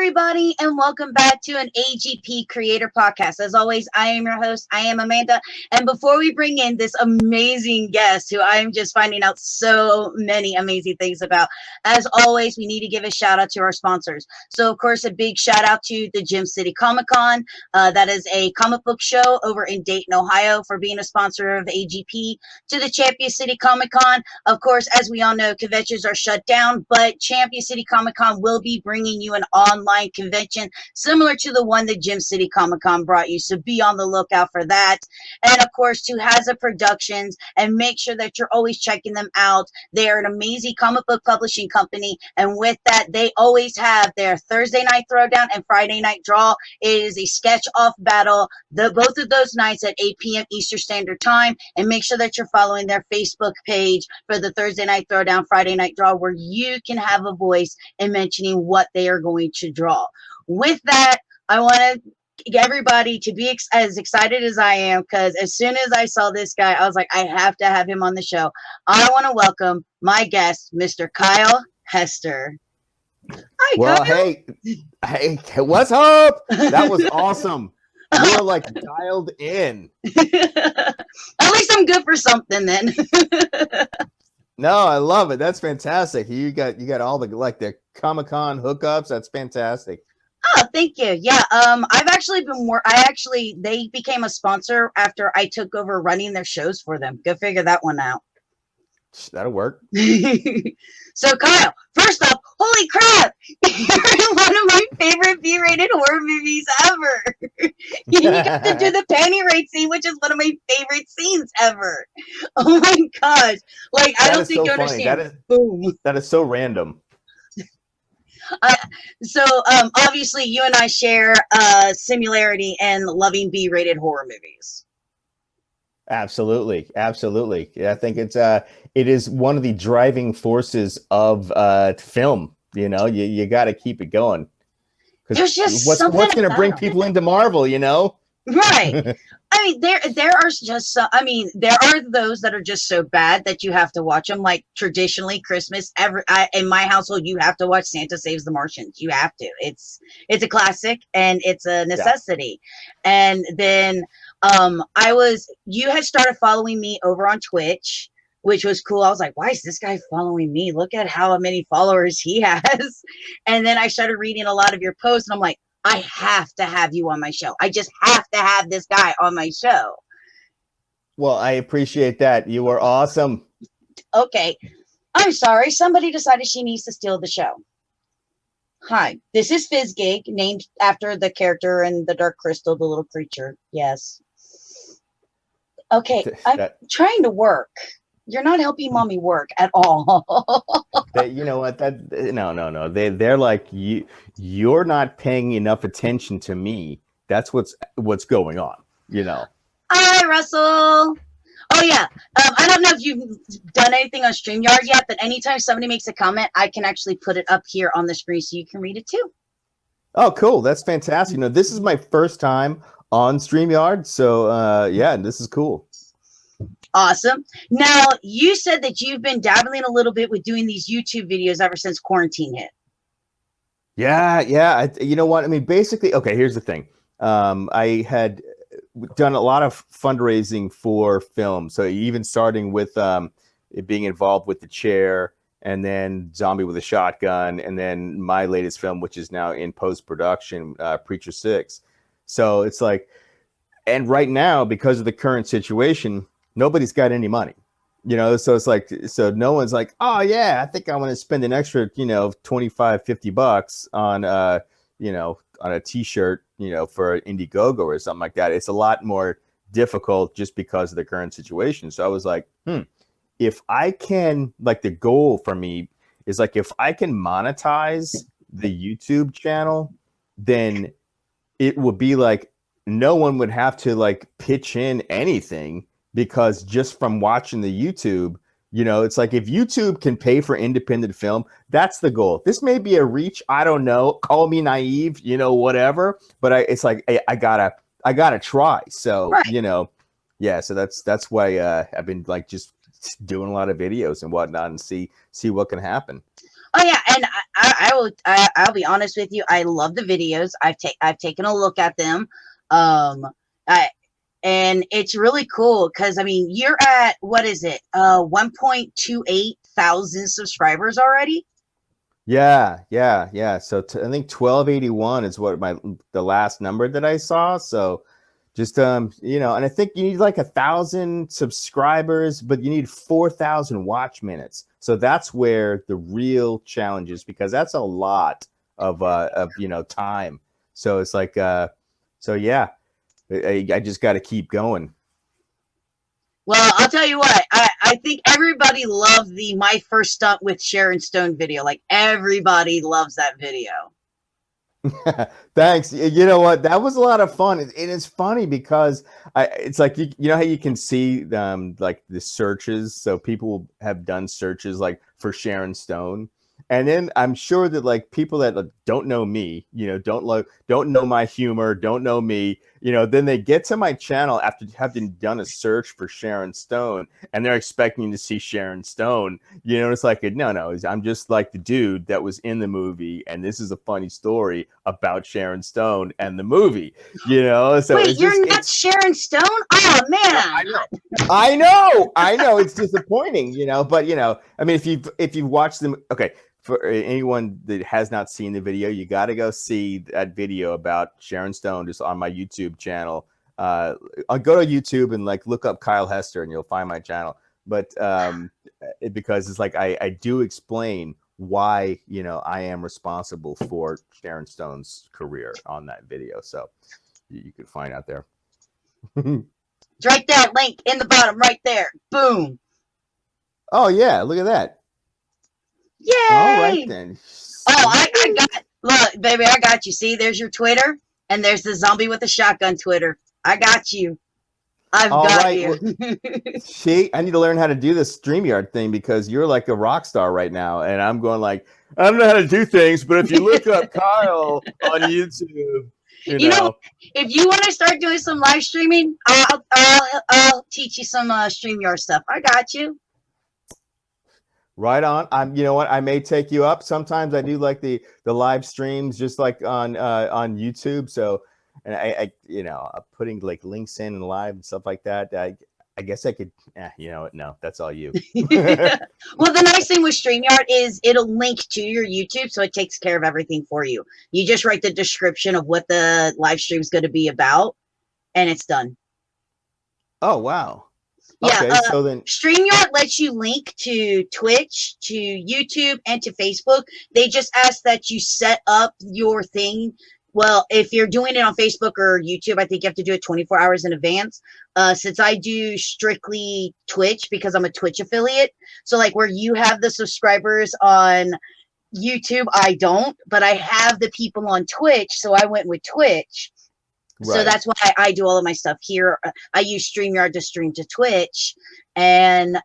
everybody, and welcome back to an AGP Creator Podcast. As always, I am your host. I am Amanda. And before we bring in this amazing guest, who I am just finding out so many amazing things about, as always, we need to give a shout out to our sponsors. So, of course, a big shout out to the Gym City Comic Con. That is a comic book show over in Dayton, Ohio, for being a sponsor of AGP. To the Champion City Comic Con. Of course, as we all know, conventions are shut down, but Champion City Comic Con will be bringing you an online convention similar to the one that Gym City Comic Con brought you. So be on the lookout for that. And of course, to Hazza Productions, and make sure that you're always checking them out. They are an amazing comic book publishing company. And with that, they always have their Thursday night throwdown and Friday night draw. It is a sketch off battle, both of those nights at 8 p.m. Eastern Standard Time. And make sure that you're following their Facebook page for the Thursday night throwdown, Friday night draw, where you can have a voice in mentioning what they are going to draw. With that, I want to get everybody to be as excited as I am, because as soon as I saw this guy, I was like, I have to have him on the show. I want to welcome my guest, Mr. Kyle Hester. Hi, well, Kyle. Hey, what's up? That was awesome. You're like dialed in. At least I'm good for something then. No, I love it. That's fantastic. You got all the Comic-Con hookups. That's fantastic. Oh, thank you. Yeah. I've actually they became a sponsor after I took over running their shows for them. Go figure that one out. That'll work. So, Kyle, first off, holy crap! You're in one of my favorite B-rated horror movies ever. You get to do the panty raid scene, which is one of my favorite scenes ever. Oh my gosh! Like, I don't think you understand. That is so random. So, obviously, you and I share similarity in loving B-rated horror movies. Absolutely. I think it is one of the driving forces of film. You know, you got to keep it going. There's just what's going to bring people into Marvel, you know? Right. I mean, there are just some, there are those that are just so bad that you have to watch them. Like traditionally Christmas, in my household, you have to watch Santa Saves the Martians. You have to. It's a classic and it's a necessity. Yeah. And then you had started following me over on Twitch, which was cool. I was like, why is this guy following me? Look at how many followers he has. And then I started reading a lot of your posts and I'm like, I have to have you on my show. I just have to have this guy on my show. Well, I appreciate that. You were awesome. Okay. I'm sorry. Somebody decided she needs to steal the show. Hi, this is Fizzgig, named after the character in The Dark Crystal, the little creature. Yes. Okay, I'm trying to work. You're not helping mommy work at all. You know what? No. They're like, you're not paying enough attention to me. That's what's going on, you know. Hi, Russell. Oh, yeah. I don't know if you've done anything on StreamYard yet, but anytime somebody makes a comment, I can actually put it up here on the screen so you can read it too. Oh, cool. That's fantastic. You know, this is my first time on StreamYard. So, yeah, this is cool. Awesome. Now, you said that you've been dabbling a little bit with doing these YouTube videos ever since quarantine hit. Yeah. You know what? I mean, basically, okay, here's the thing. I had done a lot of fundraising for film. So even starting with it being involved with The Chair, and then Zombie with a Shotgun, and then my latest film, which is now in post-production, Preacher 6. So it's like, and right now, because of the current situation, nobody's got any money, you know? So it's like, so no one's like, oh yeah, I think I want to spend an extra, $25-50 on, on a t-shirt, for Indiegogo or something like that. It's a lot more difficult just because of the current situation. So I was like, if I can, like, the goal for me is like, if I can monetize the YouTube channel, then it would be like, no one would have to like pitch in anything, because just from watching the YouTube, it's like, if YouTube can pay for independent film, that's the goal. This may be a reach. I don't know. Call me naive, whatever. But it's like, I gotta try. So, right. Yeah. So that's why I've been like just doing a lot of videos and whatnot and see what can happen. Oh yeah, and I'll be honest with you. I love the videos. I've taken a look at them, and it's really cool because I mean you're at what is it? 1.28 thousand subscribers already. Yeah. So I think 1281 is what the last number that I saw. So just and I think you need like 1,000 subscribers, but you need 4,000 watch minutes. So that's where the real challenge is, because that's a lot of time. So it's like so yeah, I just got to keep going. Well, I'll tell you what, I think everybody loved the My First Stunt with Sharon Stone video. Like everybody loves that video. Thanks. You know what? That was a lot of fun. It is funny because it's like, you know how you can see like the searches. So people have done searches like for Sharon Stone. And then I'm sure that like people that don't know me, don't know my humor, don't know me, then they get to my channel after having done a search for Sharon Stone, and they're expecting to see Sharon Stone. It's like, no, I'm just like the dude that was in the movie, and this is a funny story about Sharon Stone and the movie. So wait, you're not Sharon Stone? Oh man, I know, it's disappointing, but I mean, if you've watched them, okay. For anyone that has not seen the video, you got to go see that video about Sharon Stone just on my YouTube channel. I'll go to YouTube and like look up Kyle Hester and you'll find my channel. But because it's like I do explain why I am responsible for Sharon Stone's career on that video, so you can find out there. It's right there, link in the bottom, right there. Boom. Oh yeah, look at that. Yay! All right then. Oh, I got, look, baby, I got you. See, there's your Twitter, and there's the zombie with the shotgun Twitter. I got you. I've got you. See, I need to learn how to do this StreamYard thing, because you're like a rock star right now, and I'm going like, I don't know how to do things, but if you look up Kyle on YouTube, you know, if you want to start doing some live streaming, I'll teach you some StreamYard stuff. I got you. Right on. You know what? I may take you up. Sometimes I do like the live streams, just like on YouTube. So, and I putting like links in and live and stuff like that. I guess I could. No, that's all you. Well, the nice thing with StreamYard is it'll link to your YouTube, so it takes care of everything for you. You just write the description of what the live stream is going to be about, and it's done. Oh wow. Yeah, okay, so then StreamYard lets you link to Twitch, to YouTube, and to Facebook. They just ask that you set up your thing. Well, if you're doing it on Facebook or YouTube, I think you have to do it 24 hours in advance. Since I do strictly Twitch because I'm a Twitch affiliate, so like where you have the subscribers on YouTube, I don't, but I have the people on Twitch, so I went with Twitch. Right. So that's why I do all of my stuff here. I use StreamYard to stream to Twitch, and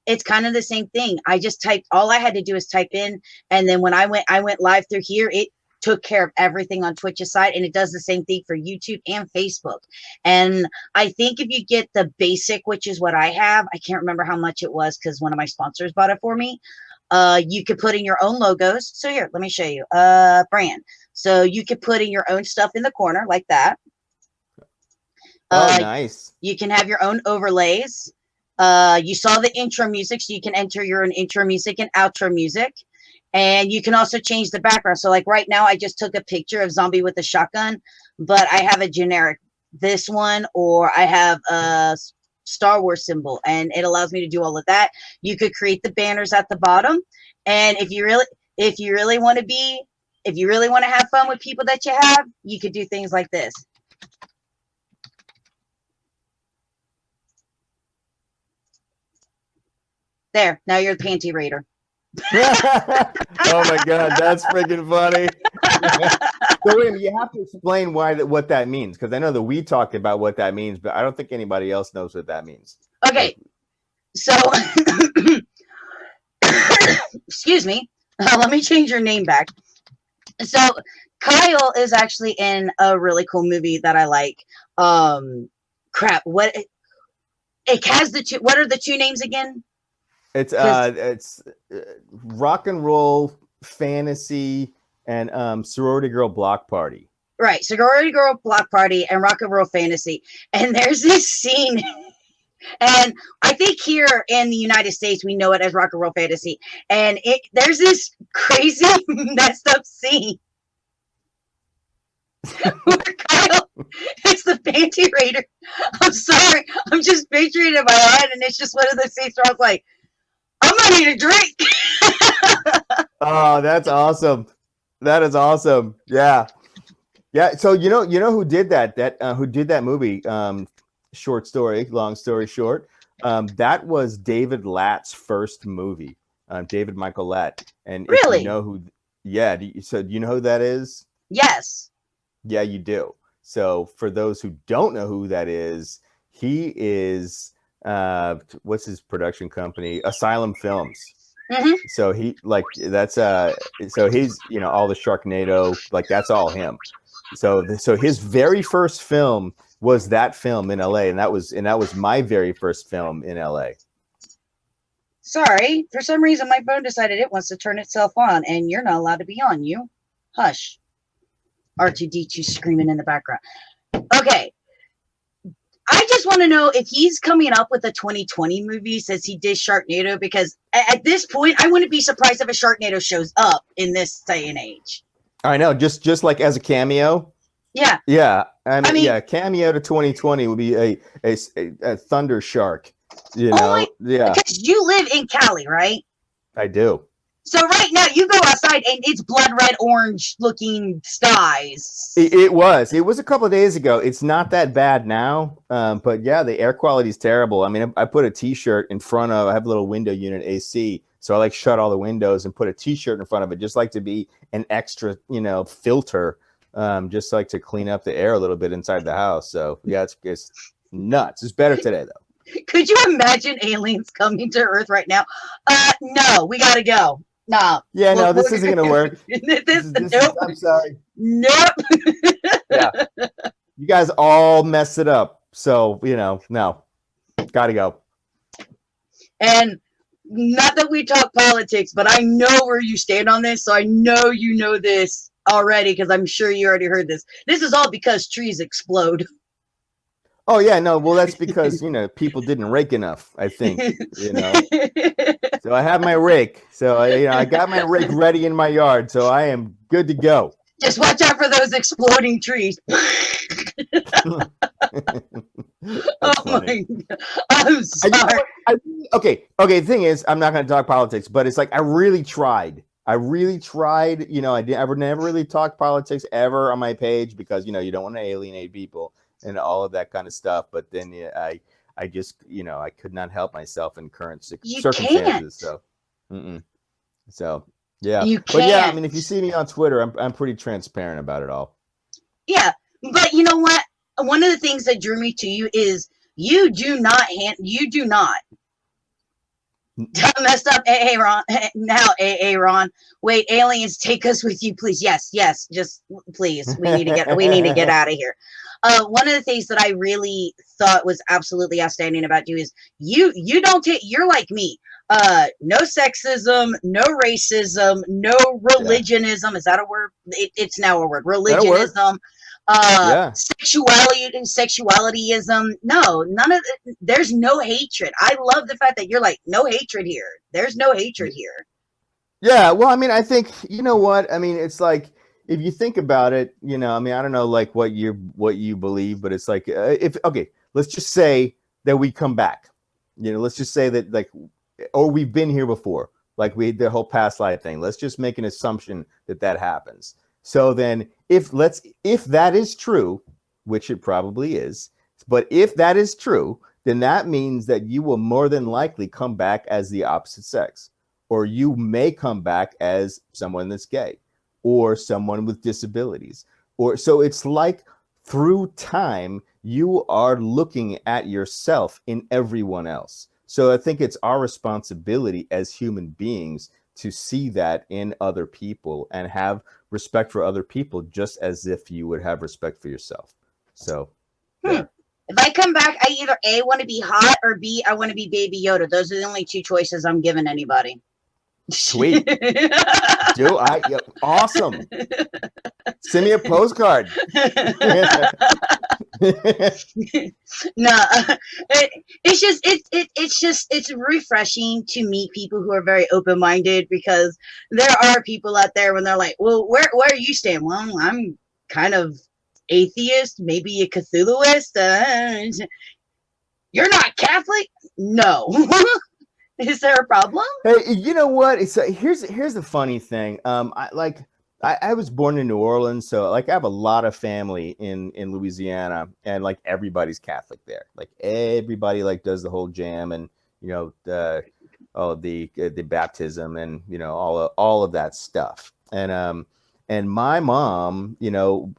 it's kind of the same thing. I just typed, all I had to do is type in, and then when I went live through here, it took care of everything on Twitch's side, and it does the same thing for YouTube and Facebook. And I think if you get the basic, which is what I have, I can't remember how much it was because one of my sponsors bought it for me. You could put in your own logos. So here, let me show you. Brand. So you could put in your own stuff in the corner like that. Nice. You can have your own overlays. You saw the intro music, so you can enter your own intro music and outro music. And you can also change the background. So like right now, I just took a picture of Zombie with a Shotgun, but I have a generic this one, or I have a Star Wars symbol, and it allows me to do all of that. You could create the banners at the bottom. And if you really want to have fun with people that you have, you could do things like this. There, now you're the Panty Raider. Oh my God, that's freaking funny. So wait, you have to explain what that means, because I know that we talked about what that means, but I don't think anybody else knows what that means. Okay, so excuse me. Let me change your name back. So Kyle is actually in a really cool movie that I like. Crap, what? it has the two. What are the two names again? It's Rock and Roll Fantasy and Sorority Girl Block Party. Right, Sorority Girl Block Party and Rock and Roll Fantasy. And there's this scene, and I think here in the United States we know it as Rock and Roll Fantasy. And there's this crazy messed up scene where Kyle, it's the panty raider. I'm sorry, I'm just picturing it in my head, and it's just one of those scenes where I was like, I'm gonna need a drink. Oh, that's awesome. That is awesome. Yeah. So you know who did that? Who did that movie? Short story, long story short. That was David Latt's first movie. David Michael Latt. And really? If you know who? Yeah. Do you know who that is? Yes. Yeah, you do. So for those who don't know who that is, he is what's his production company? Asylum Films. Mm-hmm. So he so he's all the Sharknado, that's all him. So his very first film was that film in LA, and that was my very first film in LA. Sorry, for some reason my phone decided it wants to turn itself on, and you're not allowed to be on. You hush. R2D2 screaming in the background. Okay. I just want to know if he's coming up with a 2020 movie since he did Sharknado, because at this point, I wouldn't be surprised if a Sharknado shows up in this day and age. I know, just like as a cameo. Yeah. Yeah. I mean, yeah, cameo to 2020 would be a Thunder Shark. Yeah. Because you live in Cali, right? I do. So right now you go outside and it's blood red orange looking skies. It was a couple of days ago. It's not that bad now. But yeah, the air quality is terrible. I mean, I put a t-shirt in front of, I have a little window unit AC. So I shut all the windows and put a t-shirt in front of it, just like to be an extra, filter, just like to clean up the air a little bit inside the house. So yeah, it's nuts. It's better today though. Could you imagine aliens coming to Earth right now? No, we gotta go. No. Yeah, no, this isn't gonna work. Nope. I'm sorry. Nope. Yeah. You guys all mess it up. So, no. Gotta go. And not that we talk politics, but I know where you stand on this. So I know you know this already, because I'm sure you already heard this. This is all because trees explode. Oh yeah, no. Well, that's because people didn't rake enough. I think So I have my rake. So I got my rake ready in my yard. So I am good to go. Just watch out for those exploding trees. Oh my God. I'm sorry. Okay. The thing is, I'm not going to talk politics, but it's like I really tried. I never really talked politics ever on my page because you don't want to alienate people and all of that kind of stuff. But then I just I could not help myself in current circumstances. Can't. So yeah. But yeah, I mean, if you see me on Twitter, I'm pretty transparent about it all. Yeah, but you know what? One of the things that drew me to you is you do not messed up. Hey Ron, now Ron. Wait, aliens, take us with you, please. Yes, just please. We need to get out of here. One of the things that I really thought was absolutely outstanding about you is you don't take. You're like me. No sexism, no racism, no religionism. Is that a word? It's now a word. Religionism. Sexualityism. No, none of it. There's no hatred. I love the fact that you're like, no hatred here. There's no hatred here. Yeah, well, I mean, I think what I mean. It's like if you think about it, I mean, I don't know, like what you believe, but it's like let's just say that we come back. Let's just say that or we've been here before, like the whole past life thing. Let's just make an assumption that happens. So then if that is true, which it probably is, but if that is true, then that means that you will more than likely come back as the opposite sex, or you may come back as someone that's gay or someone with disabilities. So it's like through time, you are looking at yourself in everyone else. So I think it's our responsibility as human beings to see that in other people and have respect for other people, just as if you would have respect for yourself. So, yeah. If I come back, I either A, want to be hot, or B, I want to be Baby Yoda. Those are the only two choices I'm giving anybody. Sweet. Awesome. Send me a postcard. No, it's refreshing to meet people who are very open-minded, because there are people out there when they're like, well, where are you staying? Well, I'm kind of atheist, maybe a Cthulhuist. You're not Catholic? No. Is there a problem? Hey, you know what? It's here's the funny thing. I was born in New Orleans, so like I have a lot of family in Louisiana, and like everybody's Catholic there. Like everybody like does the whole jam, and you know the baptism, and you know all of that stuff. And my mom, you know,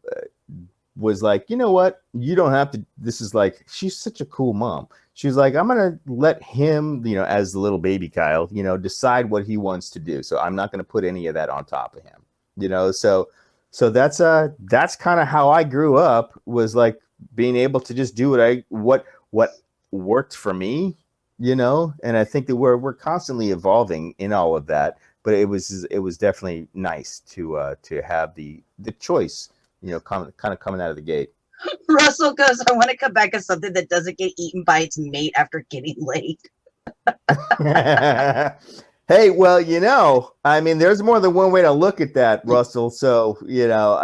was like, you know what? You don't have to. This is like, she's such a cool mom. She was like, I'm gonna let him, you know, as the little baby Kyle, you know, decide what he wants to do. So I'm not gonna put any of that on top of him. You know, so that's kind of how I grew up, was like being able to just do what worked for me, you know. And I think that we're constantly evolving in all of that, but it was definitely nice to have the choice, you know, kind of coming out of the gate. Russell goes, I want to come back as something that doesn't get eaten by its mate after getting laid. Hey, well, you know, I mean, there's more than one way to look at that, Russell. So, you know,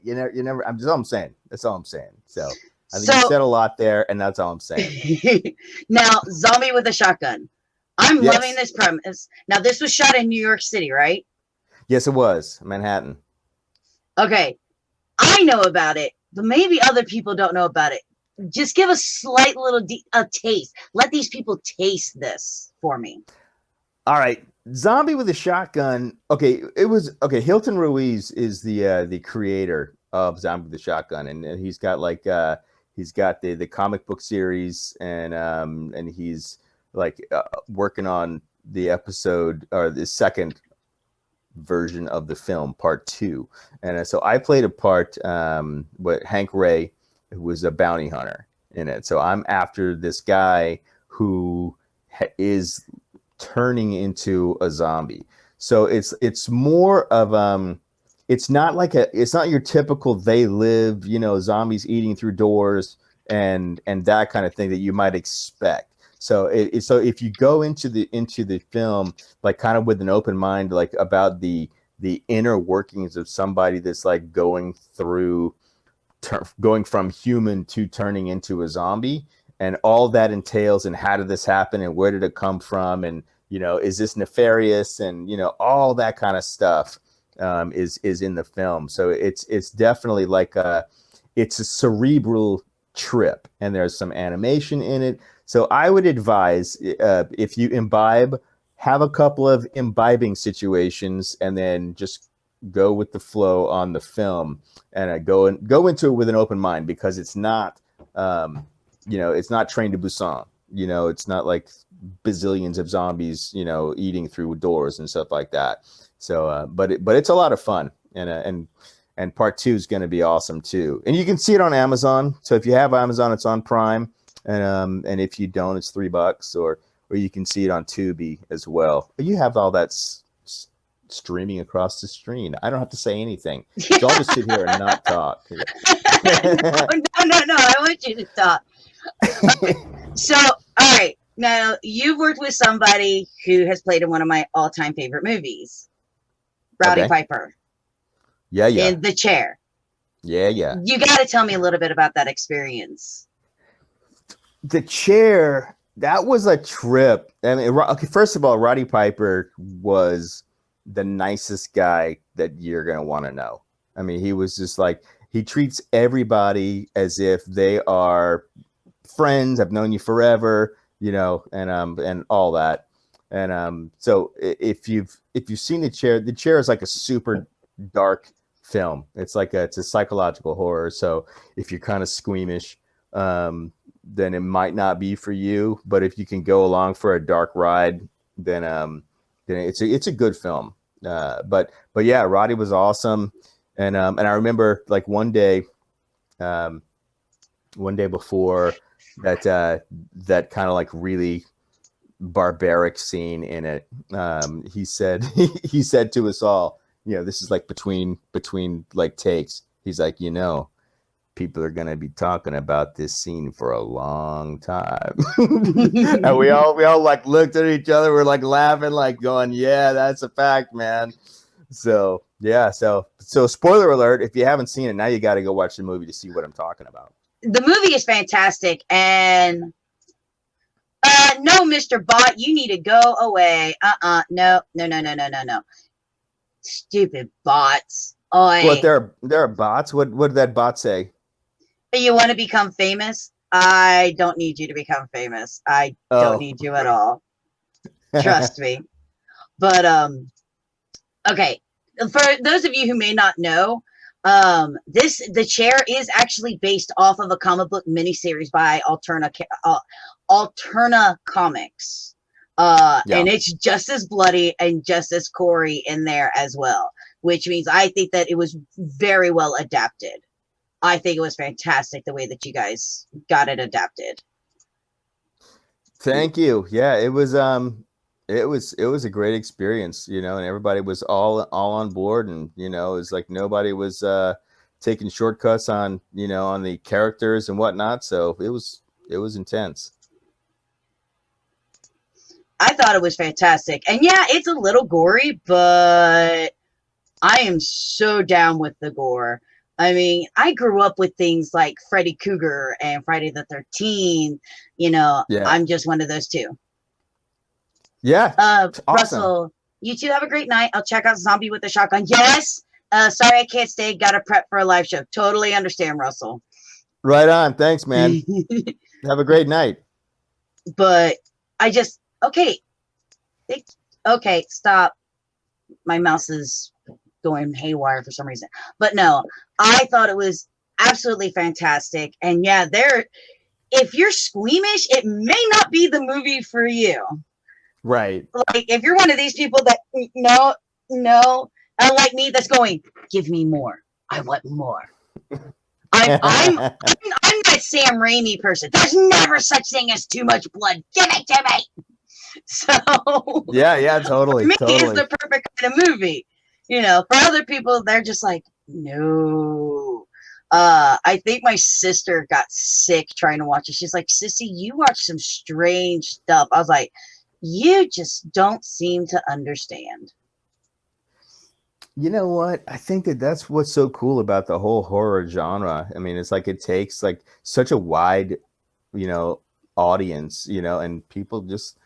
you never. That's all I'm saying. That's all I'm saying. So, I think you said a lot there, and that's all I'm saying. Now, Zombie with a Shotgun. I'm loving this premise. Now, this was shot in New York City, right? Yes, it was Manhattan. Okay, I know about it, but maybe other people don't know about it. Just give a slight little taste. Let these people taste this for me. All right, Zombie with a Shotgun. Okay, Hilton Ruiz is the creator of Zombie with a Shotgun, and he's got like he's got the comic book series, and he's like working on the episode, or the second version of the film, part 2. And so I played a part with Hank Ray, who was a bounty hunter in it. So I'm after this guy who is turning into a zombie. So it's more of it's not your typical They Live, you know, zombies eating through doors and that kind of thing that you might expect. So so if you go into the film like kind of with an open mind, like about the inner workings of somebody that's like going from human to turning into a zombie, and all that entails, and how did this happen, and where did it come from, and you know, is this nefarious, and you know, all that kind of stuff is in the film. So it's definitely like it's a cerebral trip, and there's some animation in it. So I would advise, if you imbibe, have a couple of imbibing situations, and then just go with the flow on the film, and go into it with an open mind, because it's not, you know, it's not Train to Busan. You know, it's not like bazillions of zombies, you know, eating through doors and stuff like that. So, but it's a lot of fun, and part 2 is going to be awesome too. And you can see it on Amazon. So if you have Amazon, it's on Prime. And if you don't, it's $3, or you can see it on Tubi as well. You have all that streaming across the screen. I don't have to say anything, so I'll just sit here and not talk. No, I want you to talk. So, all right, now you've worked with somebody who has played in one of my all-time favorite movies, Rowdy Piper. Yeah. In The Chair. Yeah. You got to tell me a little bit about that experience. The Chair, that was a trip. I mean, okay, first of all, Roddy Piper was the nicest guy that you're going to want to know. I mean, he was just like, he treats everybody as if they are friends. I've known you forever, you know, and all that. And so if you've seen The Chair is like a super dark film. It's a psychological horror. So if you're kind of squeamish, then it might not be for you. But if you can go along for a dark ride, then it's a good film. But yeah, Roddy was awesome. And I remember like one day, one day before that kind of like really barbaric scene in it. He said he said to us all, this is like between like takes. He's like, people are going to be talking about this scene for a long time. And we all like looked at each other. We're like laughing, like going, yeah, that's a fact, man. So yeah. So spoiler alert, if you haven't seen it, now you got to go watch the movie to see what I'm talking about. The movie is fantastic. And no, Mr. Bot, you need to go away. No. Stupid bots. What, there are bots? What did that bot say? You want to become famous? I don't need you to become famous. I don't need you at all. Trust me. But okay. For those of you who may not know, the chair is actually based off of a comic book miniseries by Alterna Comics. And it's just as bloody and just as gory in there as well, which means I think that it was very well adapted. I think it was fantastic the way that you guys got it adapted. Thank you. Yeah, it was a great experience, and everybody was all on board, and it was like nobody was taking shortcuts on on the characters and whatnot. So it was intense. I thought it was fantastic. And yeah, it's a little gory, but I am so down with the gore. I mean, I grew up with things like Freddy Krueger and Friday the 13th. I'm just one of those two. Yeah. Awesome. Russell, you two have a great night. I'll check out Zombie with a Shotgun. Yes. Sorry I can't stay. Got to prep for a live show. Totally understand, Russell. Right on. Thanks, man. Have a great night. But I just, okay, stop. My mouse is going haywire for some reason. But no, I thought it was absolutely fantastic. And yeah, if you're squeamish, it may not be the movie for you. Right. Like if you're one of these people that no, unlike me, that's going, give me more. I want more. I'm that Sam Raimi person. There's never such thing as too much blood. Give it to me. So yeah, totally. For me, totally. It's the perfect kind of movie. For other people, they're just like, no. I think my sister got sick trying to watch it. She's like, Sissy, you watch some strange stuff. I was like, you just don't seem to understand. You know what? I think that's what's so cool about the whole horror genre. I mean, it's like it takes like such a wide, audience, and people just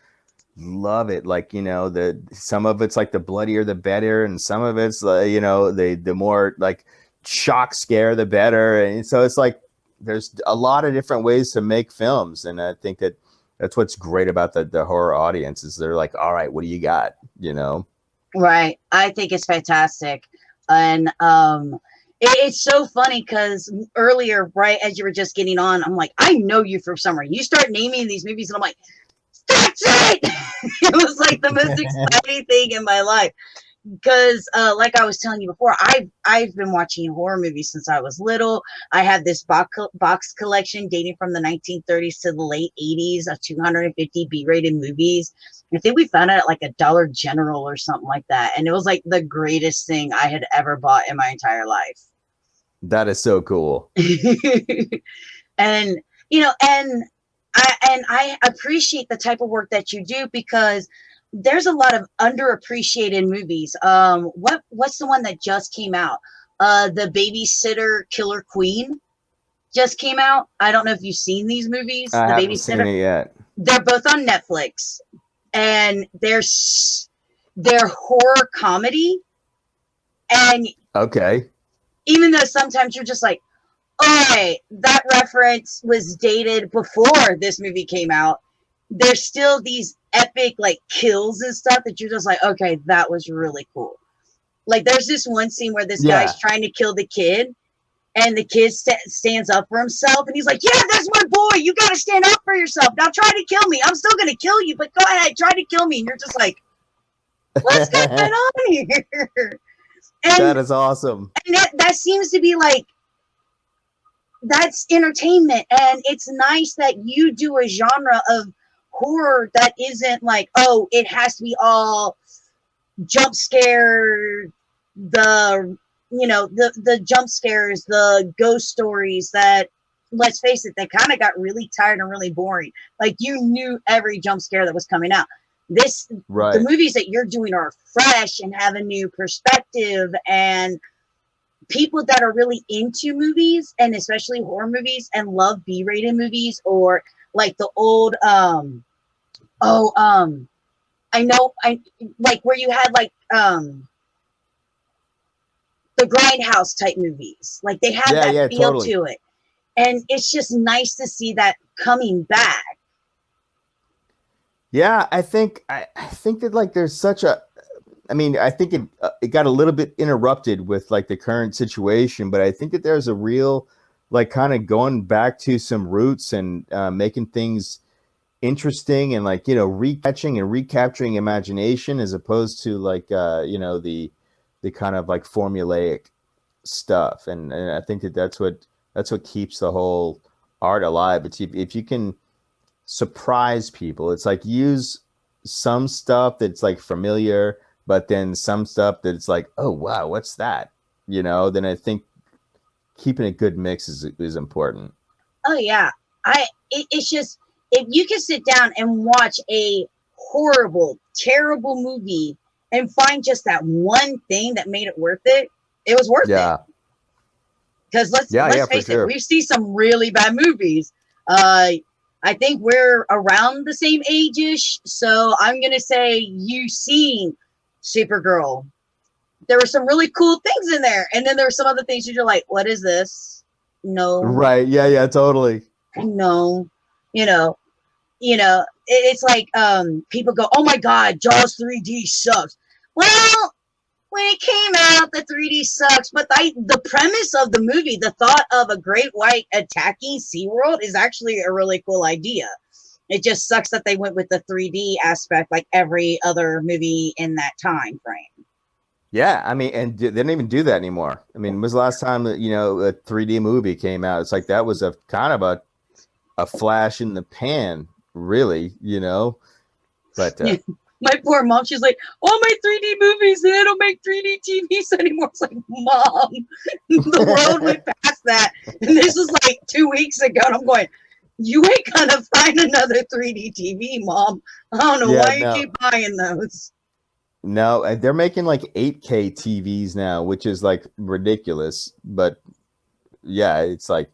love it. Like, some of it's like the bloodier the better, and some of it's the more like shock scare the better. And so it's like there's a lot of different ways to make films, and I think that's what's great about the horror audience is they're like, all right, what do you got? Right. I think it's fantastic. And it's so funny because earlier, right as you were just getting on, I'm like, I know you from somewhere. You start naming these movies and I'm like, that's it. It was like the most exciting thing in my life. Because like I was telling you before, I've been watching horror movies since I was little. I have this box collection dating from the 1930s to the late 80s of 250 B-rated movies. I think we found it at like a Dollar General or something like that. And it was like the greatest thing I had ever bought in my entire life. That is so cool. And, I appreciate the type of work that you do because there's a lot of underappreciated movies. What's the one that just came out? The Babysitter Killer Queen just came out. I don't know if you've seen these movies. I haven't seen it yet. They're both on Netflix, and they're horror comedy. And okay, even though sometimes you're just like, okay, that reference was dated before this movie came out, there's still these epic like kills and stuff that you're just like, okay, that was really cool. Like there's this one scene where this guy's trying to kill the kid, and the kid stands up for himself, and he's like, yeah, that's my boy, you got to stand up for yourself, now try to kill me, I'm still gonna kill you, but go ahead, try to kill me. And you're just like, what's going on here? And that is awesome. And that seems to be like that's entertainment. And it's nice that you do a genre of horror that isn't like, oh, it has to be all jump scare, the jump scares, the ghost stories that, let's face it, they kind of got really tired and really boring. Like, you knew every jump scare that was coming out. The movies that you're doing are fresh and have a new perspective, and people that are really into movies, and especially horror movies, and love B-rated movies, or like the old I like where you had like the Grindhouse type movies. Like, they have that feel totally. to it. And it's just nice to see that coming back. Yeah, I think that like there's such a, I mean, I think it got a little bit interrupted with like the current situation, but I think that there's a real like kind of going back to some roots and making things interesting and like, you know, recatching and recapturing imagination as opposed to like you know, the kind of like formulaic stuff. And I think that that's what keeps the whole art alive. It's if you can surprise people. It's like use some stuff that's like familiar, but then some stuff that's like, oh wow, what's that? You know, then I think keeping a good mix is important. Oh yeah. It's just, if you can sit down and watch a horrible, terrible movie and find just that one thing that made it worth it, it was worth it. Because let's face it, we see some really bad movies. I think we're around the same age-ish, so I'm going to say you've seen Supergirl. There were some really cool things in there, and then there were some other things you're like, what is this? No. Right, yeah, totally. No. It's like people go, oh my God, Jaws 3D sucks. Well, when it came out, the 3D sucks, but the premise of the movie, the thought of a great white attacking SeaWorld is actually a really cool idea. It just sucks that they went with the 3D aspect like every other movie in that time frame. Yeah, I mean, and they don't even do that anymore. I mean, when was the last time that, you know, a 3D movie came out? It's like that was a kind of a flash in the pan, really, you know? But my poor mom, she's like, all my 3D movies, they don't make 3D TVs anymore. It's like, Mom, the world went past that. And this was like 2 weeks ago. And I'm going, you ain't gonna find another 3D TV, Mom. I don't know why you keep buying those. No, they're making like 8K TVs now, which is like ridiculous. But yeah, it's like,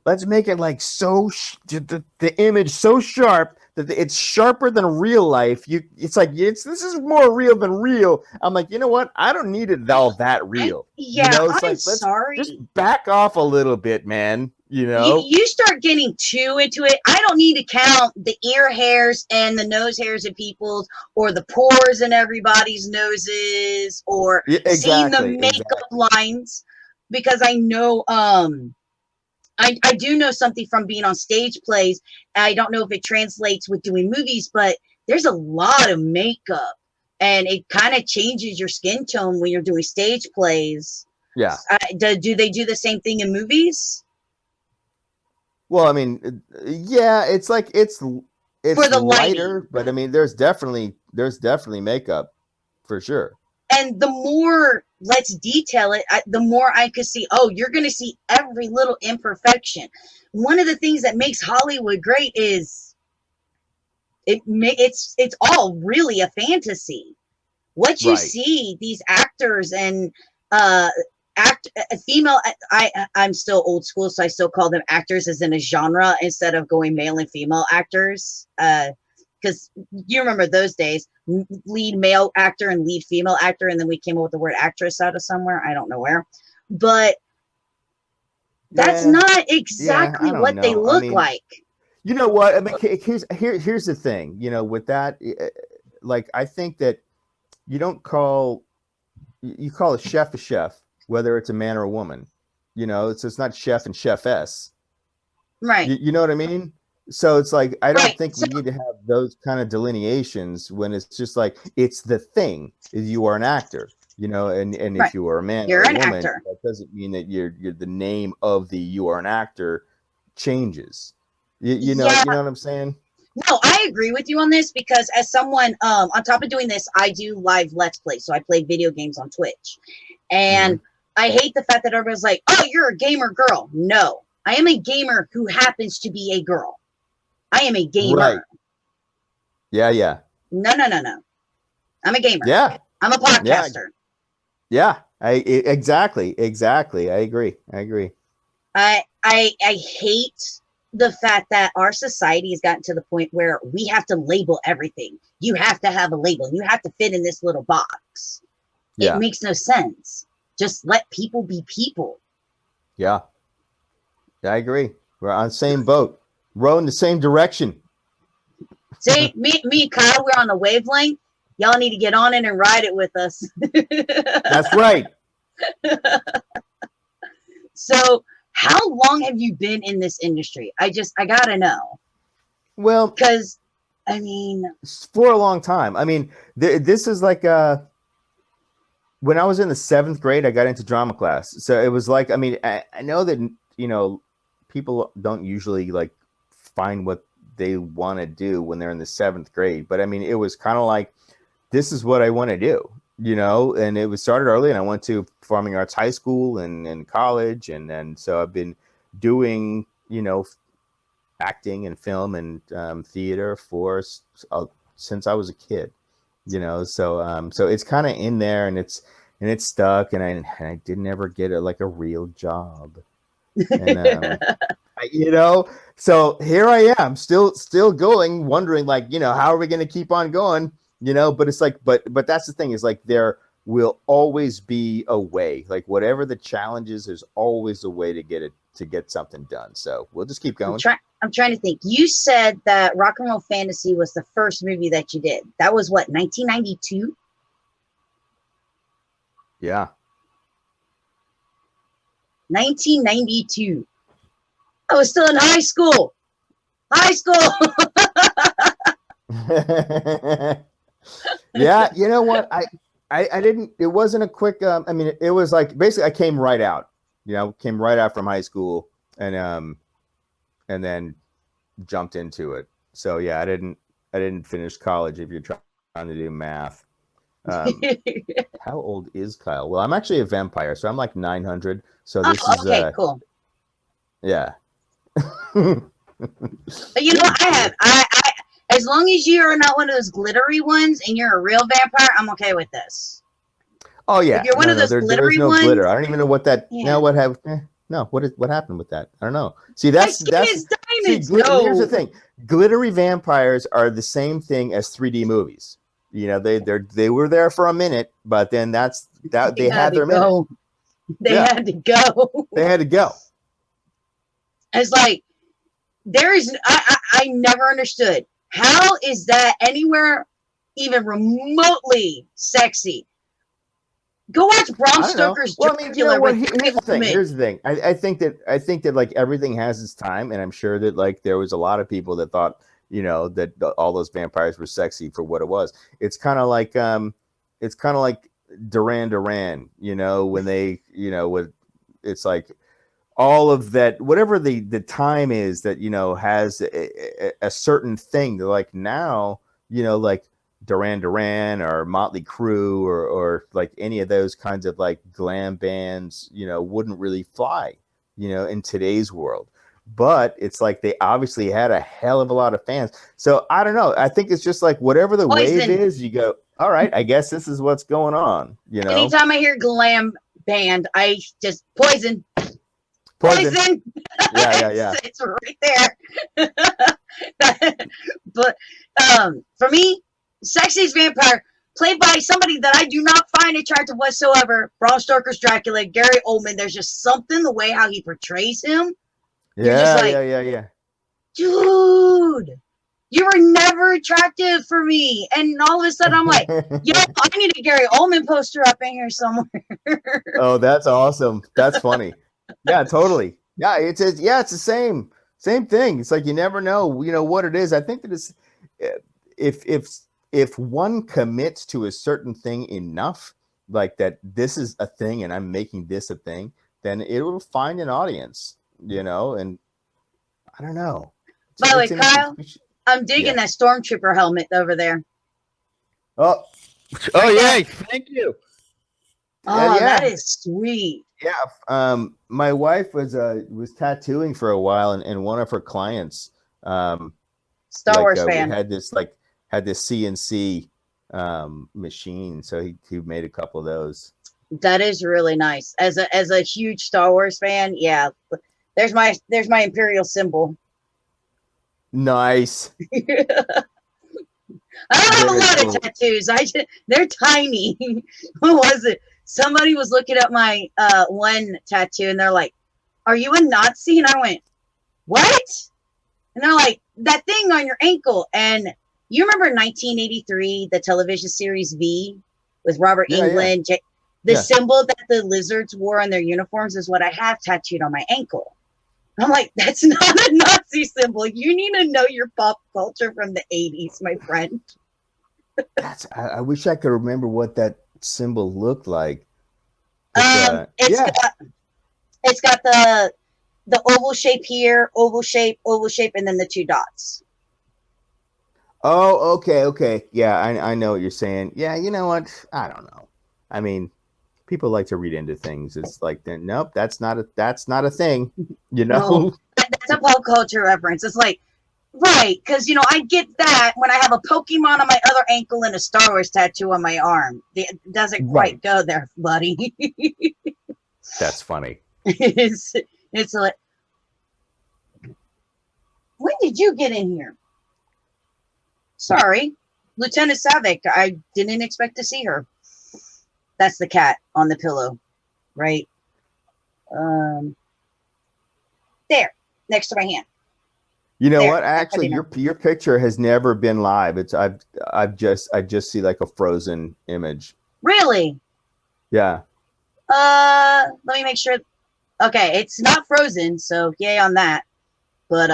let's make it like the image so sharp that it's sharper than real life. This is more real than real. I'm like, you know what? I don't need it all that real. I'm sorry. Just back off a little bit, man. You know, you start getting too into it. I don't need to count the ear hairs and the nose hairs of people's, or the pores in everybody's noses, or seeing the makeup lines, because I know I do know something from being on stage plays. I don't know if it translates with doing movies, but there's a lot of makeup, and it kind of changes your skin tone when you're doing stage plays. Yeah. Do they do the same thing in movies? Well, I mean, yeah, it's like it's for the lighter, lighting. But I mean, there's definitely makeup for sure. And the more let's detail it, the more I could see, oh, you're going to see every little imperfection. One of the things that makes Hollywood great is it's all really a fantasy. What you see, these actors and female, I'm still old school, so I still call them actors as in a genre instead of going male and female actors. Because you remember those days, lead male actor and lead female actor, and then we came up with the word actress out of somewhere. I don't know where. But that's not exactly what they look like. You know what? I mean, here's the thing. You know, with that, like, I think that you call a chef, whether it's a man or a woman. You know, it's not chef and chefess. Right. You know what I mean? So it's like, I don't think we need to have those kind of delineations when it's just like, it's the thing. You are an actor. you know, and Right. if you are a man You're or a an woman, actor. that doesn't mean that you're the name of the you are an actor changes. You know Yeah. you know what I'm saying? No, I agree with you on this because as someone, on top of doing this, I do live Let's Play. So I play video games on Twitch. And I hate the fact that everybody's like, oh, you're a gamer girl. No, I am a gamer who happens to be a girl. I am a gamer. Right. Yeah. No. I'm a gamer. Yeah. I'm a podcaster. Yeah. Exactly. I agree. I hate the fact that our society has gotten to the point where we have to label everything. You have to have a label. You have to fit in this little box. Yeah. It makes no sense. Just let people be people. Yeah, I agree. We're on the same boat, rowing the same direction. See, me and Kyle, we're on the wavelength. Y'all need to get on it and ride it with us. That's right. So, how long have you been in this industry? I gotta know. Well, because I mean, for a long time. I mean, this is like when I was in the 7th grade, I got into drama class. So it was like, I mean, I know that, you know, people don't usually like find what they want to do when they're in the 7th grade. But I mean, it was kind of like, this is what I want to do, you know, and it was started early, and I went to performing arts high school and college. And so I've been doing, you know, acting and film and theater since I was a kid, you know. So it's kind of in there, and it's stuck, and I didn't ever get a real job, and you know, so here I am still going, wondering, like, you know, how are we going to keep on going, you know? But it's like, but that's the thing, is like, there will always be a way, like whatever the challenge is, there's always a way to get something done. So we'll just keep going. I'm trying to think. You said that Rock and Roll Fantasy was the first movie that you did. That was what, 1992? Yeah. 1992. I was still in high school. Yeah, you know what? I didn't. It wasn't a quick. I mean, it was like, basically, I came right out. You know, came right out from high school, and then jumped into it. So yeah, I didn't finish college. If you're trying to do math. How old is Kyle? Well, I'm actually a vampire, so I'm like 900. So this is okay, cool. Yeah. But you know, I as long as you are not one of those glittery ones and you're a real vampire, I'm okay with this. Oh yeah. If you're one of those glittery no ones, glitter. I don't even know what that. Yeah. Now what have? No, what happened with that? I don't know. See, that's diamonds. See, No. Here's the thing: glittery vampires are the same thing as 3D movies. You know, they were there for a minute, but then they had their minute. They had to go. They had to go. It's like, I never understood, how is that anywhere even remotely sexy? Go watch Bram Stoker's Dracula. Well, I mean, here's the thing. Here's the thing. I think that like everything has its time, and I'm sure that like there was a lot of people that thought, you know, that all those vampires were sexy for what it was. It's kind of like Duran Duran, you know, when they, you know, it's like all of that, whatever the time is that, you know, has a certain thing. They're like, now, you know, like Duran Duran or Motley Crue or like any of those kinds of like glam bands, you know, wouldn't really fly, you know, in today's world. But it's like they obviously had a hell of a lot of fans. So I don't know. I think it's just like whatever the wave is, you go, all right, I guess this is what's going on. You know, anytime I hear glam band, I just Poison. Yeah. It's right there. But for me, sexiest vampire played by somebody that I do not find attractive whatsoever. Bram Stoker's Dracula, Gary Oldman. There's just something the way how he portrays him. Yeah. Dude, you were never attractive for me. And all of a sudden I'm like, yo, I need a Gary Oldman poster up in here somewhere. Oh, that's awesome. That's funny. Yeah, totally. Yeah, it's the same thing. It's like you never know, you know, what it is. I think that it's if one commits to a certain thing enough, like that this is a thing and I'm making this a thing, then it will find an audience, and I don't know. By the way, Kyle, I'm digging that Stormtrooper helmet over there. Oh, yeah! Thank you. Oh, that is sweet. Yeah, my wife was tattooing for a while, and one of her clients, Star Wars fan, had this CNC machine, so he made a couple of those. That is really nice. As a huge Star Wars fan, yeah. There's my Imperial symbol. Nice. I don't have a lot of tattoos. They're tiny. What was it? Somebody was looking at my one tattoo, and they're like, "Are you a Nazi?" And I went, "What?" And they're like, "That thing on your ankle." And you remember 1983, the television series V with Robert Englund? Yeah. The symbol that the lizards wore on their uniforms is what I have tattooed on my ankle. I'm like, that's not a Nazi symbol. You need to know your pop culture from the 80s, my friend. I wish I could remember what that symbol looked like. It's got the oval shape here, oval shape, and then the two dots. Oh, okay. Yeah, I know what you're saying. Yeah, you know what? I don't know. I mean, people like to read into things. It's like, nope, that's not a thing. No, that's a pop culture reference. It's like, right, because I get that when I have a Pokemon on my other ankle and a Star Wars tattoo on my arm. It doesn't quite go there, buddy. That's funny. It's like, when did you get in here? Sorry, Lieutenant Savick. I didn't expect to see her. That's the cat on the pillow, right? There, next to my hand. You know what? Actually, your picture has never been live. I just see like a frozen image. Really? Yeah. Let me make sure. Okay, it's not frozen, so yay on that. But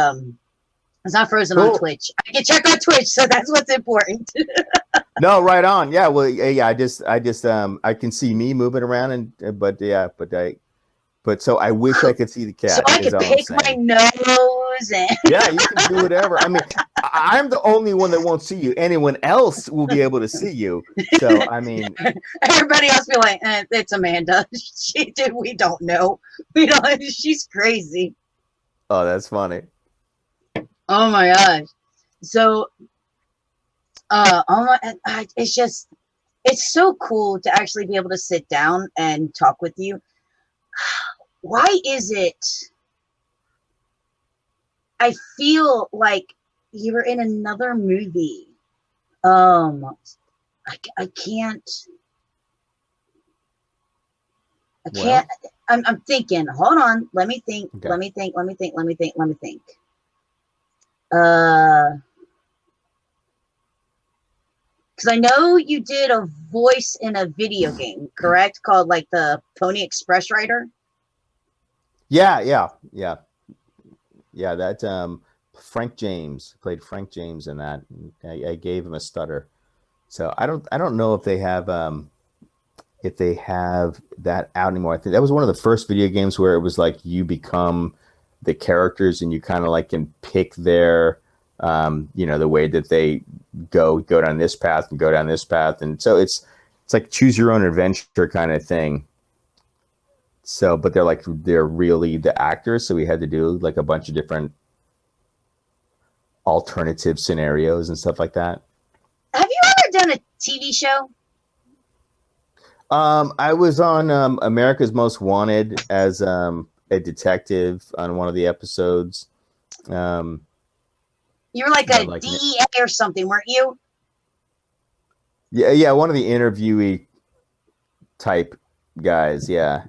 it's not frozen on Twitch. I can check on Twitch, so that's what's important. No, right on. Yeah, well, yeah. I just I can see me moving around, but so I wish I could see the cat. So I can pick my nose and yeah, you can do whatever. I mean, I'm the only one that won't see you. Anyone else will be able to see you. So I mean, everybody else be like, "It's Amanda. We don't know. She's crazy." Oh, that's funny. Oh my gosh. So, it's so cool to actually be able to sit down and talk with you. Why is it I feel like you were in another movie? I can't. I'm thinking. Hold on. Let me think. Okay. Let me think. Because I know you did a voice in a video game, correct? Called like the Pony Express Rider. Yeah. That Frank James played Frank James in that. I gave him a stutter, so I don't know if they have that out anymore. I think that was one of the first video games where it was like you become the characters and you kind of like can pick their the way that they go down this path and go down this path, and so it's like choose your own adventure kind of thing. So, but they're really the actors, so we had to do like a bunch of different alternative scenarios and stuff like that. Have you ever done a TV show? I was on America's Most Wanted as a detective on one of the episodes. You were like a DEA or something, weren't you? Yeah, one of the interviewee type guys. Yeah,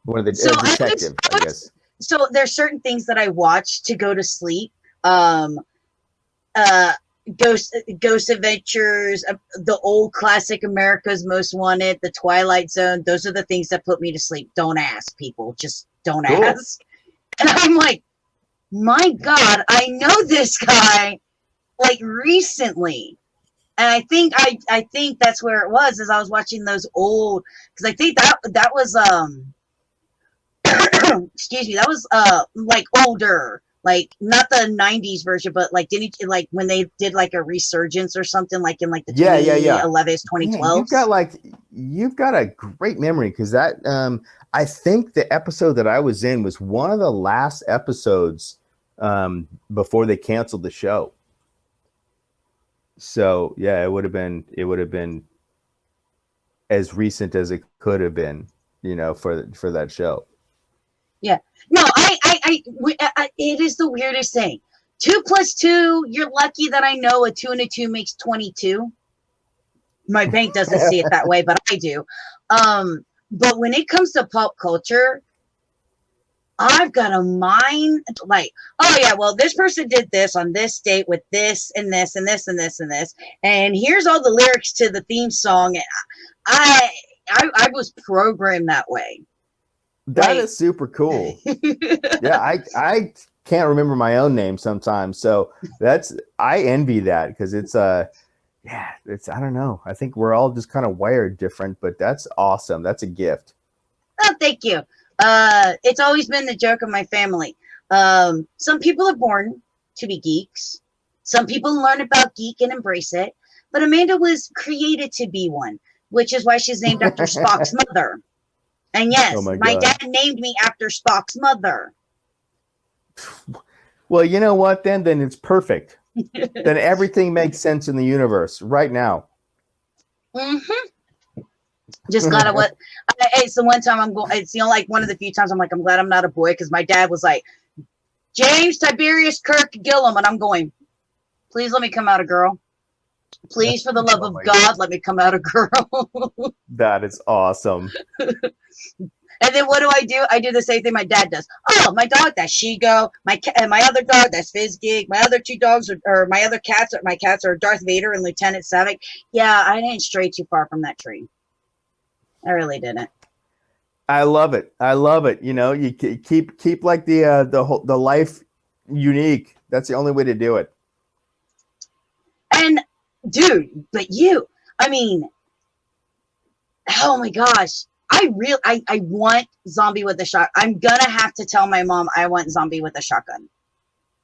one of the detective, I guess. So there's certain things that I watch to go to sleep. Ghost Adventures, the old classic America's Most Wanted, The Twilight Zone. Those are the things that put me to sleep. Don't ask, people. Just don't ask. And I'm like, my God, I know this guy like recently. And I think that's where it was, as I was watching those old, because I think that was excuse me, that was like older, like not the 90s version, but like didn't like when they did like a resurgence or something, like in like the 2011s, 2012s. You've got a great memory, because that I think the episode that I was in was one of the last episodes before they canceled the show. So yeah, it would have been as recent as it could have been, for that show. Yeah. No, it is the weirdest thing. 2 + 2, you're lucky that I know a 2 and a 2 makes 22. My bank doesn't see it that way, but I do. But when it comes to pop culture, I've got a mind like, oh yeah, well, this person did this on this date with this and this and this and this and this, and here's all the lyrics to the theme song. I was programmed that way. That is super cool. Yeah, I can't remember my own name sometimes, so I envy that, because it's I don't know. I think we're all just kind of wired different, but that's awesome. That's a gift. Oh, thank you. It's always been the joke of my family. Some people are born to be geeks. Some people learn about geek and embrace it. But Amanda was created to be one, which is why she's named after Spock's mother. And yes, my dad named me after Spock's mother. Well, you know what? Then it's perfect. Then everything makes sense in the universe right now. Mm-hmm. Just glad it's the one time it's like one of the few times I'm like, I'm glad I'm not a boy, because my dad was like, James Tiberius Kirk Gilliam, and I'm going, please let me come out a girl. Please, for the love of God, let me come out a girl. That is awesome. And then what do? I do the same thing my dad does. Oh, my dog, that's Shigo. My other dog, that's Fizzgig. My other 2 dogs or my other cats, my cats are Darth Vader and Lieutenant Savick. Yeah, I didn't stray too far from that tree. I really didn't. I love it. You keep like the life unique. That's the only way to do it. And dude, but I mean, oh my gosh. I want Zombie with a Shot. I'm gonna have to tell my mom I want Zombie with a Shotgun.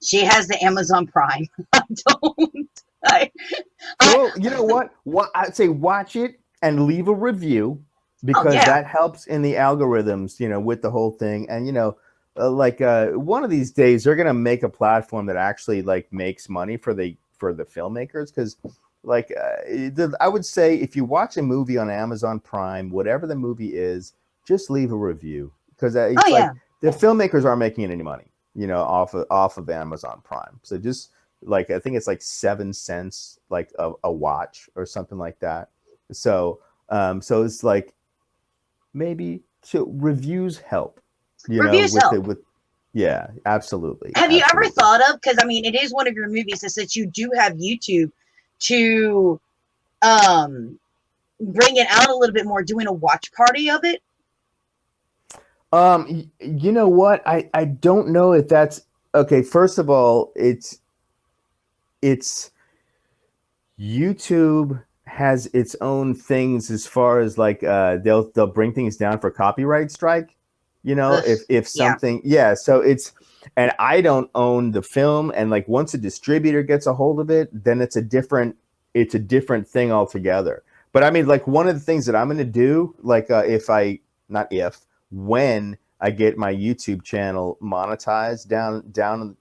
She has the Amazon Prime. I don't. Well, you know what? I'd say watch it and leave a review, because that helps in the algorithms, with the whole thing. And one of these days they're gonna make a platform that actually like makes money for the filmmakers, because I would say if you watch a movie on Amazon Prime, whatever the movie is, just leave a review, because the filmmakers aren't making any money, off of Amazon Prime. So just I think it's like 7 cents, like a watch or something like that. So it's like maybe reviews help. Reviews help. Yeah, absolutely. Have you ever thought of, because I mean, it is one of your movies, that since you do have YouTube to bring it out a little bit more, doing a watch party of it? You know what? I don't know if that's okay. First of all, it's YouTube has its own things as far as they'll bring things down for copyright strike. If something, so and I don't own the film, and once a distributor gets a hold of it, then it's a different thing altogether. But I mean, one of the things that I'm going to do, when I get my YouTube channel monetized down,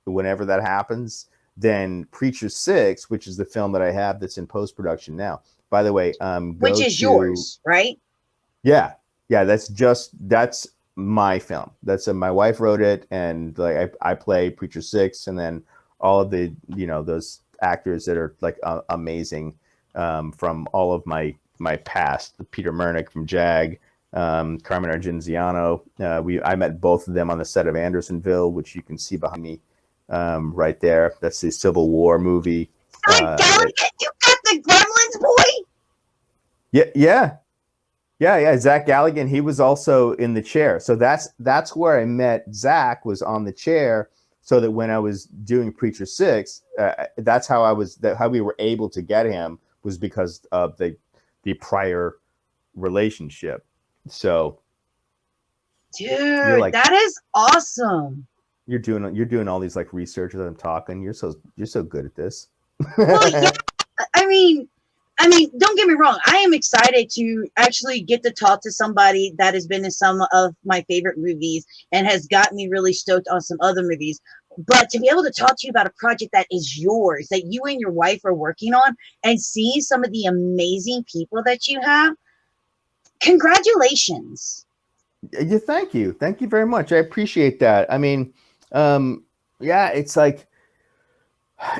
whenever that happens, then Preacher 6, which is the film that I have that's in post-production now, by the way, which is yours, right? Yeah. Yeah, that's my film. That's my wife wrote it, and I play Preacher 6, and then all of the those actors that are amazing from all of my past. Peter Murnick from JAG, Carmen Argenziano. I met both of them on the set of Andersonville, which you can see behind me right there. That's the Civil War movie. You got the Gremlins boy. Yeah. Zach Galligan, he was also in the chair. So that's where I met Zach, was on the chair so that when I was doing Preacher 6, that's how how we were able to get him, was because of the prior relationship. So, dude, like, that is awesome. You're doing all these like research as I'm talking. You're so good at this. Well, yeah. I mean, don't get me wrong. I am excited to actually get to talk to somebody that has been in some of my favorite movies and has got me really stoked on some other movies. But to be able to talk to you about a project that is yours, that you and your wife are working on, and see some of the amazing people that you have, congratulations. Yeah, thank you very much. I appreciate that. I mean, yeah, it's like,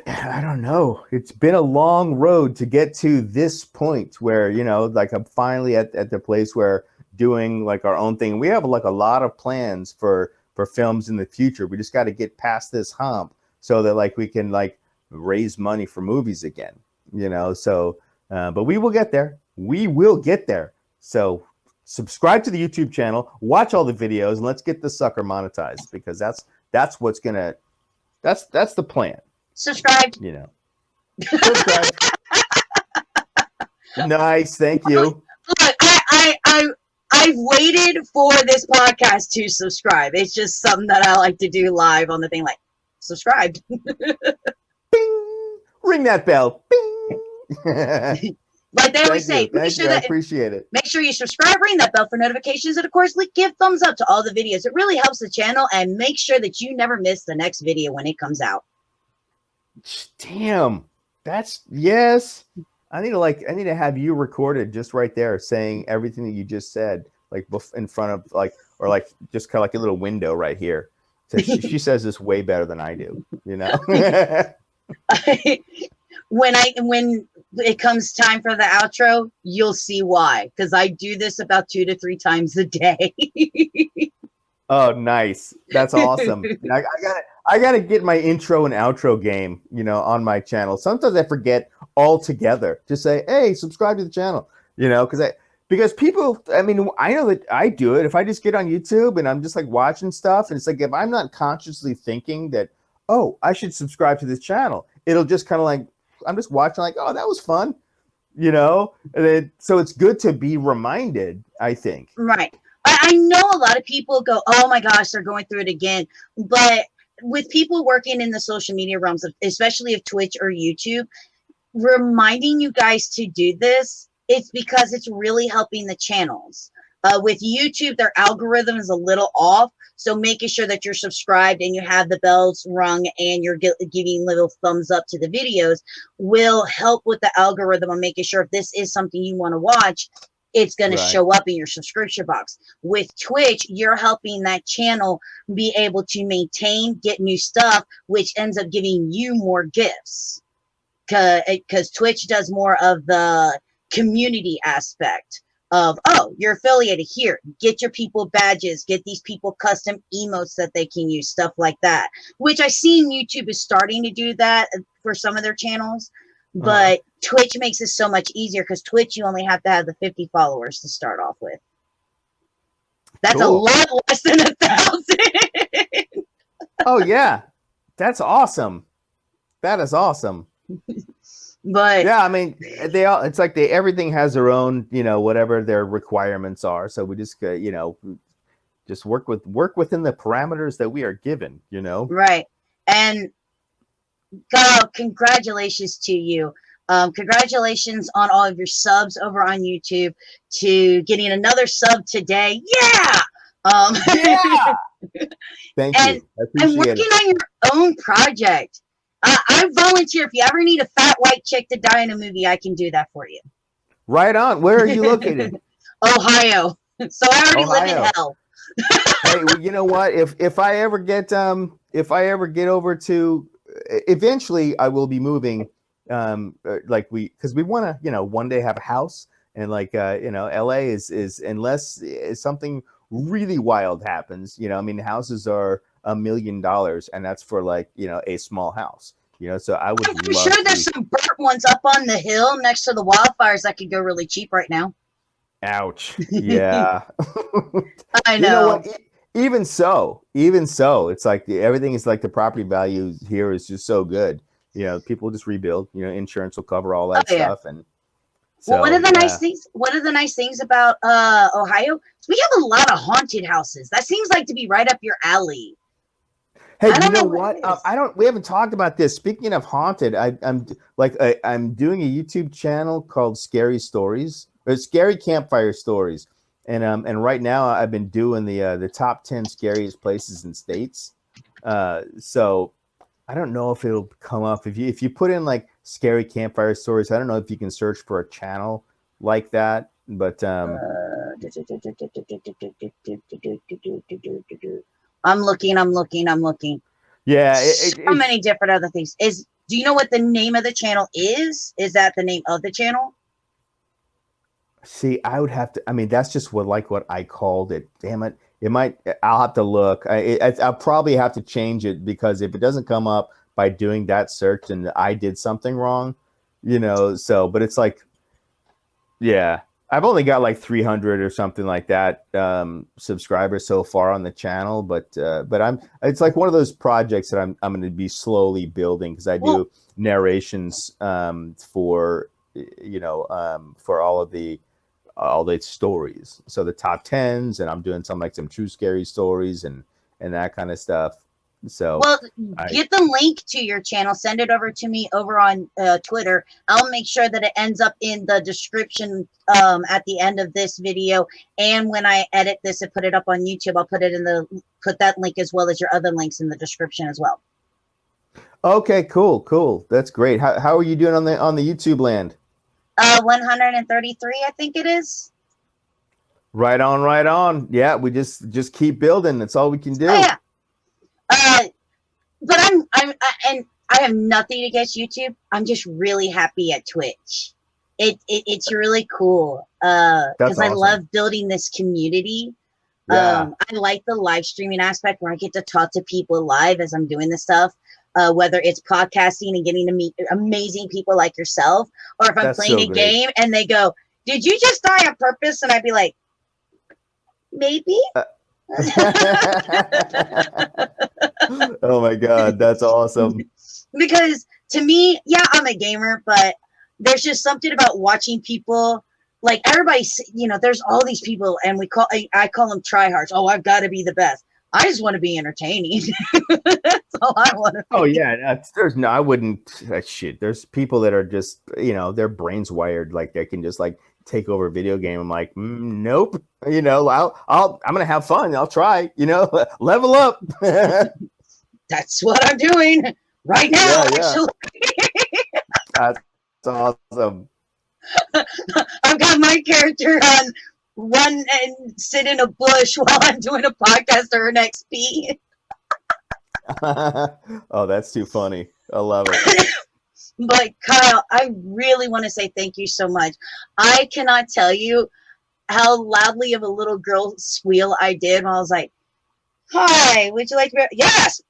I don't know. It's been a long road to get to this point where, you know, like I'm finally at the place where doing like our own thing. We have like a lot of plans for films in the future. We just got to get past this hump so that like we can like raise money for movies again, you know? So, but we will get there. We will get there. So subscribe to the YouTube channel, watch all the videos, and let's get the sucker monetized, because that's what's gonna, that's the plan. Subscribe. You know. Subscribe. Nice, thank you. Look, I've waited for this podcast to subscribe. It's just something that I like to do live on the thing, like subscribe. Bing! Ring that bell. Bing! Like they always say, I appreciate it. Make sure you subscribe, ring that bell for notifications, and of course, give thumbs up to all the videos. It really helps the channel, and make sure that you never miss the next video when it comes out. Damn, yes. I need to have you recorded just right there, saying everything that you just said, like in front of like, or like just kind of like a little window right here. So she says this way better than I do, you know. When it comes time for the outro, you'll see why, because I do this about 2 to 3 times a day. Oh, nice. That's awesome. I gotta get my intro and outro game, you know, on my channel. Sometimes I forget altogether to say, hey, subscribe to the channel, you know, because people, I mean, I know that I do it. If I just get on YouTube and I'm just like watching stuff, and it's like, if I'm not consciously thinking that, oh, I should subscribe to this channel, it'll just kind of like, I'm just watching like, oh, that was fun, you know? So it's good to be reminded, I think. Right. I know a lot of people go, oh my gosh, they're going through it again. But with people working in the social media realms, especially of Twitch or YouTube, reminding you guys to do this, it's because it's really helping the channels. With YouTube, their algorithm is a little off. So making sure that you're subscribed and you have the bells rung and you're giving little thumbs up to the videos will help with the algorithm and making sure if this is something you want to watch, it's going to show up in your subscription box. With Twitch, you're helping that channel be able to maintain, get new stuff, which ends up giving you more gifts. Because Twitch does more of the community aspect of, oh, you're affiliated here. Get your people badges. Get these people custom emotes that they can use, stuff like that. Which I've seen YouTube is starting to do that for some of their channels. But Twitch makes it so much easier, because Twitch, you only have to have the 50 followers to start off with. That's cool. A lot less than 1,000. Oh, yeah. That's awesome. That is awesome. But yeah, I mean, it's like everything has their own, you know, whatever their requirements are. So we just, you know, just work within the parameters that we are given, you know? Right. And God, congratulations to you. Congratulations on all of your subs over on YouTube, to getting another sub today. Yeah. Yeah. Thank you. I appreciate and working on your own project. I volunteer. If you ever need a fat white chick to die in a movie, I can do that for you. Right on. Where are you located? Ohio. So I already live in hell. Hey, well, you know what? If I ever get over to, eventually I will be moving. Because we want to, you know, one day have a house, and like, you know, LA is unless something really wild happens, you know, I mean, houses are $1 million, and that's for like, you know, a small house, you know. So I would. I'm sure there's some burnt ones up on the hill next to the wildfires that could go really cheap right now. Ouch. Yeah. I know. You know what? even so, it's like everything is like the property value here is just so good. People just rebuild. Insurance will cover all that stuff, and so one of the nice things about Ohio is we have a lot of haunted houses. That seems like to be right up your alley. Hey, you know what? We haven't talked about this. Speaking of haunted, I'm doing a YouTube channel called Scary Stories, or Scary Campfire Stories, and right now I've been doing the top 10 scariest places in states. So I don't know if it'll come up if you put in like Scary Campfire Stories. I don't know if you can search for a channel like that, but I'm looking. Yeah, so many different other things. Do you know what the name of the channel is? Is that the name of the channel? See, I would have to. I mean, that's just what I called it. Damn it! It might. I'll have to look. I'll probably have to change it, because if it doesn't come up by doing that search, then I did something wrong. So, but it's like, yeah, I've only got like 300 or something like that subscribers so far on the channel, but it's like one of those projects that I'm going to be slowly building, because I do narrations for all the stories. So the top 10s, and I'm doing some true scary stories and that kind of stuff. So get the link to your channel, send it over to me over on Twitter. I'll make sure that it ends up in the description at the end of this video, and when I edit this and put it up on YouTube, I'll put that link as well as your other links in the description as well. Okay, cool. That's great. How are you doing on the YouTube land? 133, I think it is. Right on. Yeah, we just keep building. That's all we can do. Oh, yeah. But I have nothing against YouTube. I'm just really happy at Twitch. It's really cool. Because awesome. I love building this community. Yeah. I like the live streaming aspect where I get to talk to people live as I'm doing this stuff. Whether it's podcasting and getting to meet amazing people like yourself, or if I'm playing a game and they go, "Did you just die on purpose?" and I'd be like, "Maybe." Oh my God, that's awesome. Because to me, yeah, I'm a gamer, but there's just something about watching people. Like everybody's, there's all these people, and I call them tryhards. Oh, I've got to be the best. I just want to be entertaining. That's all I want to be. Oh yeah, I wouldn't. Shit, there's people that are just, their brains wired like they can just take over a video game. I'm like, nope. I'm gonna have fun. I'll try. Level up. That's what I'm doing right now. Yeah. Actually. That's awesome. I've got my character on run and sit in a bush while I'm doing a podcast or an XP. Oh, that's too funny. I love it. But Kyle, I really want to say thank you so much. I cannot tell you how loudly of a little girl squeal I did when I was like, "Hi, would you like to be?" Yes.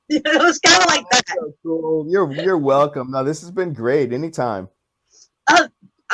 It was kind of like that. So cool. You're welcome. No, this has been great. Anytime.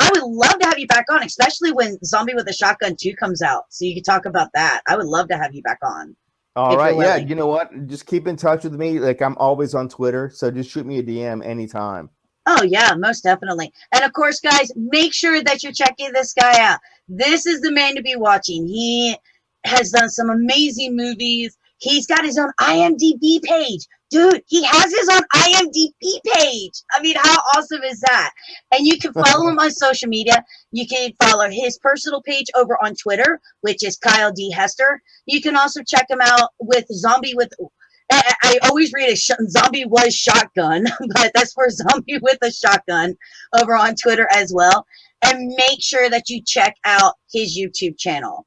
I would love to have you back on, especially when Zombie with a Shotgun 2 comes out, so you can talk about that. I would love to have you back on. All right. Yeah. You know what? Just keep in touch with me. I'm always on Twitter, so just shoot me a DM anytime. Oh, yeah, most definitely. And of course, guys, make sure that you're checking this guy out. This is the man to be watching. He has done some amazing movies. He's got his own IMDb page. Dude, he has his own IMDb page. I mean, how awesome is that? And you can follow him on social media. You can follow his personal page over on Twitter, which is Kyle D. Hester. You can also check him out with Zombie with... I always read Zombie was Shotgun, but that's for Zombie with a Shotgun over on Twitter as well. And make sure that you check out his YouTube channel.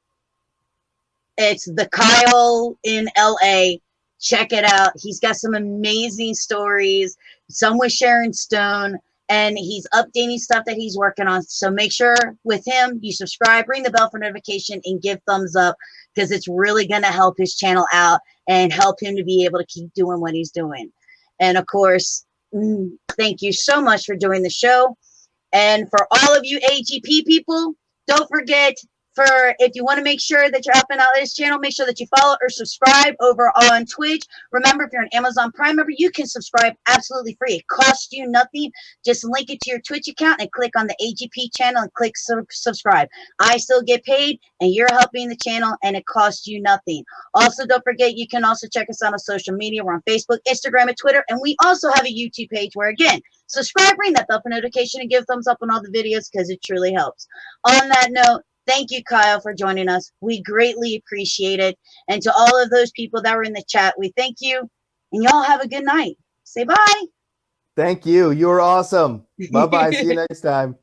It's the Kyle in LA. Check it out. He's got some amazing stories, some with Sharon Stone, and he's updating stuff that he's working on. So make sure with him, you subscribe, ring the bell for notification, and give thumbs up, because it's really going to help his channel out and help him to be able to keep doing what he's doing. And of course, thank you so much for doing the show. And for all of you AGP people, don't forget, if you want to make sure that you're helping out this channel, make sure that you follow or subscribe over on Twitch. Remember, if you're an Amazon Prime member, you can subscribe absolutely free. It costs you nothing. Just link it to your Twitch account and click on the AGP channel and click subscribe. I still get paid and you're helping the channel and it costs you nothing. Also, don't forget, you can also check us out on social media. We're on Facebook, Instagram, and Twitter. And we also have a YouTube page where, again, subscribe, ring that bell for notification, and give a thumbs up on all the videos because it truly helps. On that note, thank you, Kyle, for joining us. We greatly appreciate it. And to all of those people that were in the chat, we thank you. And y'all have a good night. Say bye. Thank you. You were awesome. Bye-bye. See you next time.